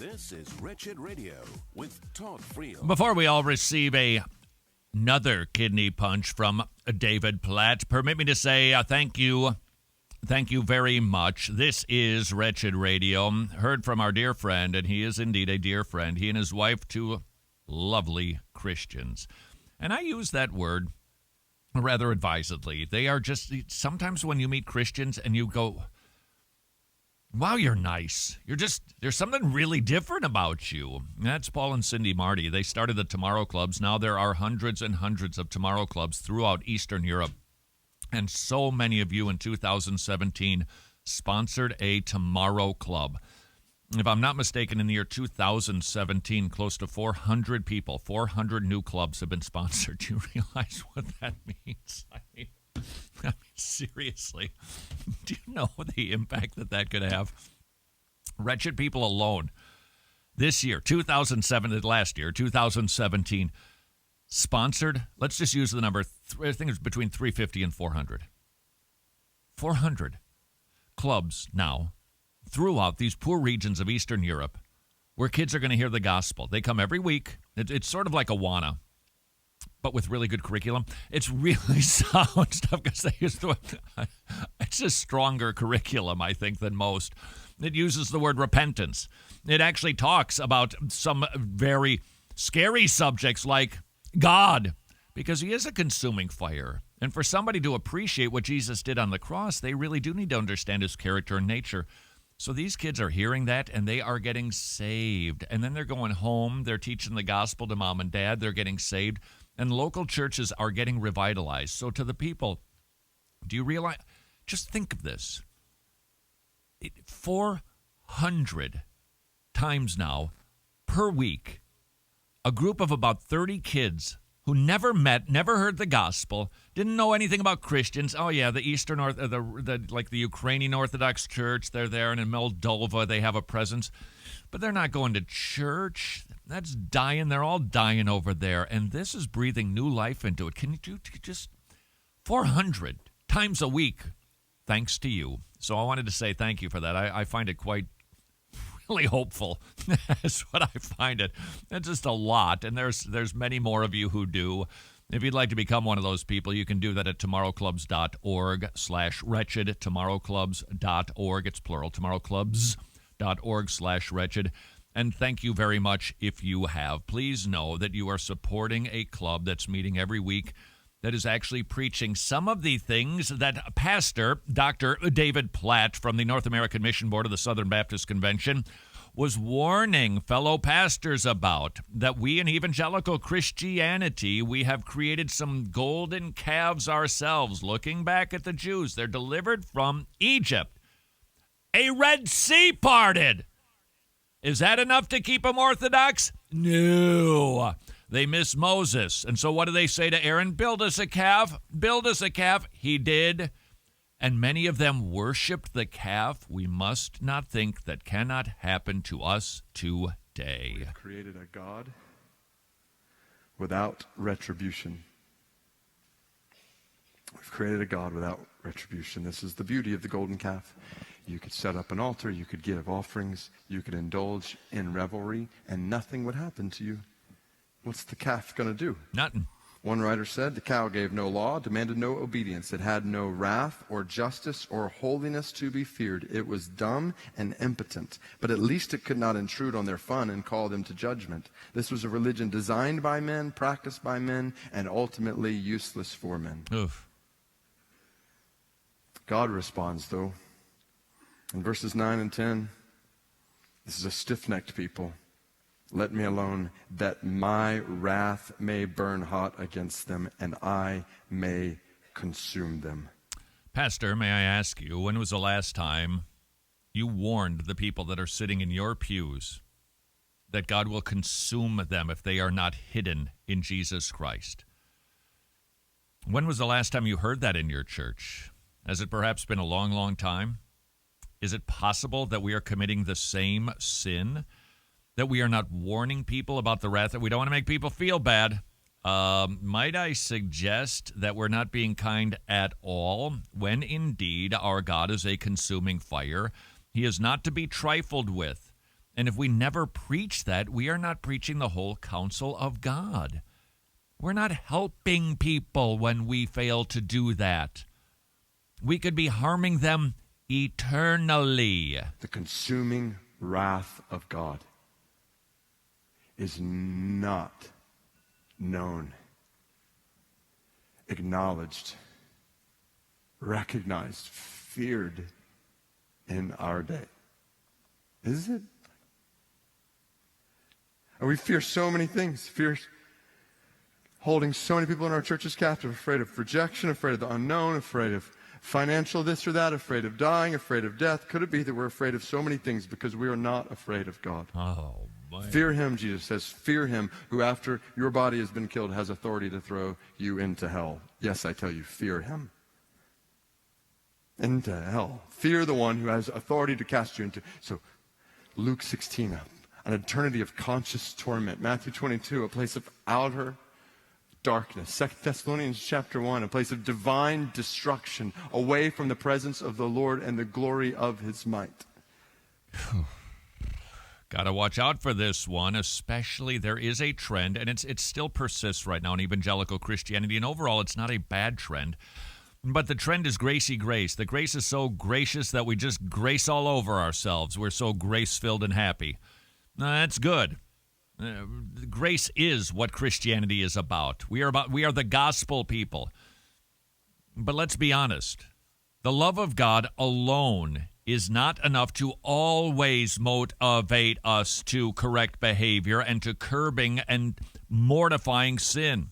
This is Wretched Radio with Todd Friel. Before we all receive another kidney punch from David Platt, permit me to say thank you. Thank you very much. This is Wretched Radio. Heard from our dear friend, and he is indeed a dear friend. He and his wife, two lovely Christians. And I use that word rather advisedly. They are just, sometimes when you meet Christians and you go, wow, you're nice. There's something really different about you. That's Paul and Cindy Marty. They started the Tomorrow Clubs. Now there are hundreds and hundreds of Tomorrow Clubs throughout Eastern Europe. And so many of you in 2017 sponsored a Tomorrow Club. If I'm not mistaken, in the year 2017, close to 400 people, 400 new clubs have been sponsored. Do you realize what that means? I mean, seriously, do you know the impact that could have? Wretched people alone this year, 2017, sponsored, let's just use the number, I think it's between 350 and 400. 400 clubs now throughout these poor regions of Eastern Europe where kids are going to hear the gospel. They come every week. It's sort of like Awana, but with really good curriculum. It's really sound stuff because they use it's a stronger curriculum, I think, than most. It uses the word repentance. It actually talks about some very scary subjects like God, because he is a consuming fire. And for somebody to appreciate what Jesus did on the cross, they really do need to understand his character and nature. So these kids are hearing that, and they are getting saved. And then they're going home. They're teaching the gospel to mom and dad. They're getting saved. And local churches are getting revitalized. So to the people, do you realize? Just think of this. 400 times now per week, a group of about 30 kids who never met, never heard the gospel, didn't know anything about Christians. Oh yeah, the Eastern the Ukrainian Orthodox Church, they're there, and in Moldova they have a presence, but they're not going to church. That's dying. They're all dying over there, and this is breathing new life into it. Can you do just 400 times a week? Thanks to you. So I wanted to say thank you for that. I find it quite really hopeful. That's what I find it. It's just a lot, and there's many more of you who do. If you'd like to become one of those people, you can do that at tomorrowclubs.org/wretched, tomorrowclubs.org. It's plural, tomorrowclubs.org/wretched. And thank you very much if you have. Please know that you are supporting a club that's meeting every week that is actually preaching some of the things that Pastor Dr. David Platt from the North American Mission Board of the Southern Baptist Convention was warning fellow pastors about, that we in evangelical Christianity, we have created some golden calves ourselves, looking back at the Jews. They're delivered from Egypt. A Red Sea parted. Is that enough to keep them orthodox? No. They miss Moses. And so what do they say to Aaron? Build us a calf. Build us a calf. He did. And many of them worshiped the calf. We must not think that cannot happen to us today. We've created a God without retribution. We've created a God without retribution. This is the beauty of the golden calf. You could set up an altar. You could give offerings. You could indulge in revelry, and nothing would happen to you. What's the calf going to do? Nothing. One writer said, the cow gave no law, demanded no obedience. It had no wrath or justice or holiness to be feared. It was dumb and impotent, but at least it could not intrude on their fun and call them to judgment. This was a religion designed by men, practiced by men, and ultimately useless for men. Oof. God responds, though. In verses 9 and 10, this is a stiff-necked people. Let me alone, that my wrath may burn hot against them, and I may consume them. Pastor, may I ask you, when was the last time you warned the people that are sitting in your pews that God will consume them if they are not hidden in Jesus Christ? When was the last time you heard that in your church? Has it perhaps been a long, long time? Is it possible that we are committing the same sin? That we are not warning people about the wrath, that we don't want to make people feel bad? Might I suggest that we're not being kind at all, when indeed our God is a consuming fire? He is not to be trifled with. And if we never preach that, we are not preaching the whole counsel of God. We're not helping people when we fail to do that. We could be harming them eternally. The consuming wrath of God is not known, acknowledged, recognized, feared in our day. Is it? And we fear so many things. Fear holding so many people in our churches captive, afraid of rejection, afraid of the unknown, afraid of financial this or that, afraid of dying, afraid of death. Could it be that we're afraid of so many things because we are not afraid of God? Oh, boy. Fear him, Jesus says. Fear him who after your body has been killed has authority to throw you into hell. Yes, I tell you, fear him. Into hell. Fear the one who has authority to cast you into. So Luke 16, an eternity of conscious torment. Matthew 22, a place of outer darkness. 2 Thessalonians chapter 1, a place of divine destruction, away from the presence of the Lord and the glory of his might. Got to watch out for this one, especially there is a trend, and it still persists right now in evangelical Christianity, and overall it's not a bad trend, but the trend is gracey grace. The grace is so gracious that we just grace all over ourselves. We're so grace-filled and happy. That's good. Grace is what Christianity is about. We are the gospel people. But let's be honest. The love of God alone is not enough to always motivate us to correct behavior and to curbing and mortifying sin.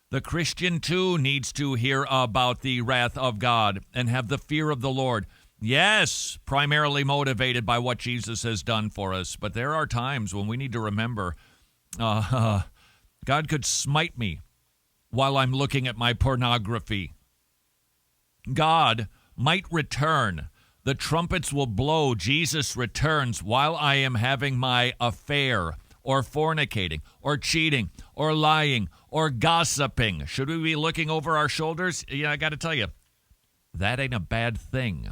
The Christian, too, needs to hear about the wrath of God and have the fear of the Lord. Yes, primarily motivated by what Jesus has done for us, but there are times when we need to remember God could smite me while I'm looking at my pornography. God might return. The trumpets will blow. Jesus returns while I am having my affair or fornicating or cheating or lying or gossiping. Should we be looking over our shoulders? Yeah, I got to tell you, that ain't a bad thing.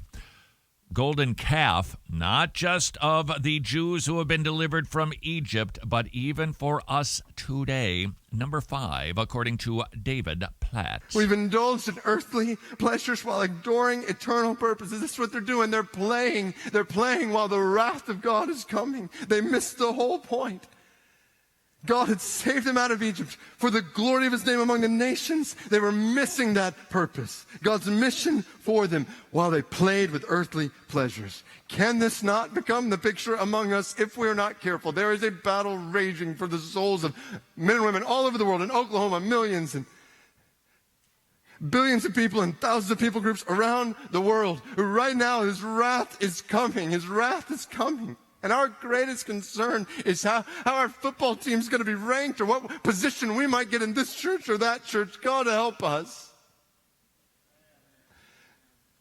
Golden calf, not just of the Jews who have been delivered from Egypt, but even for us today. Number 5, according to David Platt. We've indulged in earthly pleasures while ignoring eternal purposes. This is what they're doing. They're playing. They're playing while the wrath of God is coming. They missed the whole point. God had saved them out of Egypt for the glory of his name among the nations. They were missing that purpose, God's mission for them, while they played with earthly pleasures. Can this not become the picture among us if we are not careful? There is a battle raging for the souls of men and women all over the world. In Oklahoma, millions and billions of people and thousands of people groups around the world. Right now, his wrath is coming. His wrath is coming. And our greatest concern is how our football team is going to be ranked or what position we might get in this church or that church. God help us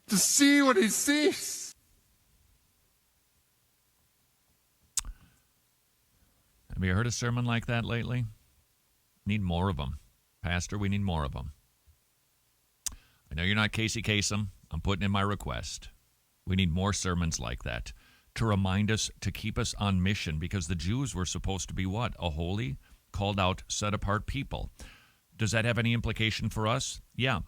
to see what he sees. Have you heard a sermon like that lately? Need more of them. Pastor, we need more of them. I know you're not Casey Kasem. I'm putting in my request. We need more sermons like that to remind us, to keep us on mission, because the Jews were supposed to be what? A holy, called out, set apart people. Does that have any implication for us? Yeah.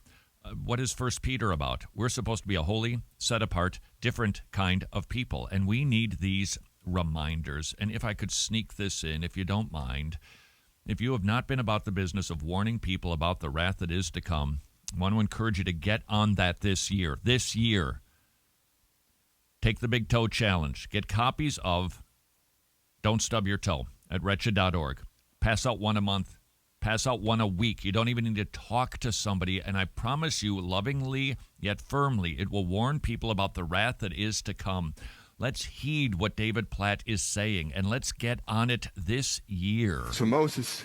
What is 1 Peter about? We're supposed to be a holy, set apart, different kind of people, and we need these reminders. And if I could sneak this in, if you don't mind, if you have not been about the business of warning people about the wrath that is to come, I want to encourage you to get on that this year. This year. Take the Big Toe Challenge. Get copies of Don't Stub Your Toe at wretched.org. Pass out one a month. Pass out one a week. You don't even need to talk to somebody, and I promise you, lovingly yet firmly, it will warn people about the wrath that is to come. Let's heed what David Platt is saying, and let's get on it this year. So Moses,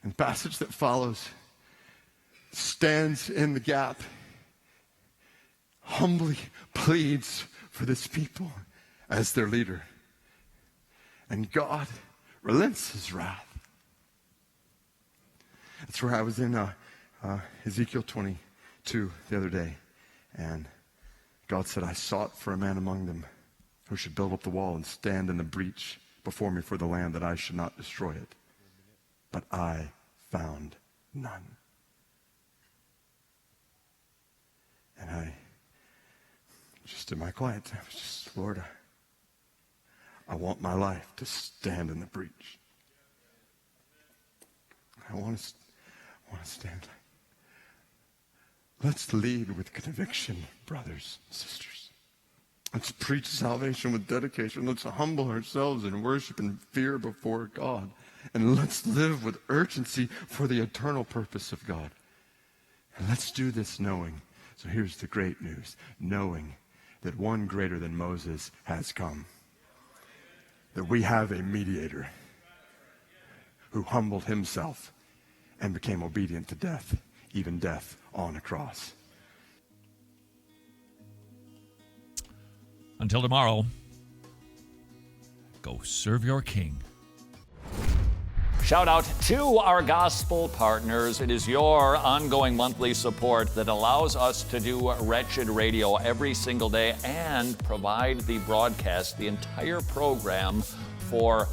in the passage that follows, stands in the gap, humbly pleads for this people as their leader. And God relents his wrath. That's where I was in Ezekiel 22 the other day. And God said, I sought for a man among them who should build up the wall and stand in the breach before me for the land, that I should not destroy it. But I found none. And I, just in my quiet time, was just, Lord, I want my life to stand in the breach. I want to stand. Let's lead with conviction, brothers and sisters. Let's preach salvation with dedication. Let's humble ourselves in worship and fear before God. And let's live with urgency for the eternal purpose of God. And let's do this knowing. So here's the great news. Knowing that one greater than Moses has come. That we have a mediator who humbled himself and became obedient to death, even death on a cross. Until tomorrow, go serve your King. Shout out to our gospel partners. It is your ongoing monthly support that allows us to do Wretched Radio every single day and provide the broadcast, the entire program, for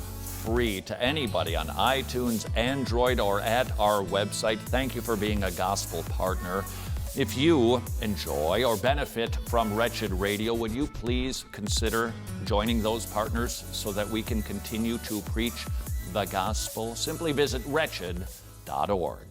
free to anybody on iTunes, Android, or at our website. Thank you for being a gospel partner. If you enjoy or benefit from Wretched Radio, would you please consider joining those partners so that we can continue to preach the gospel? Simply visit wretched.org.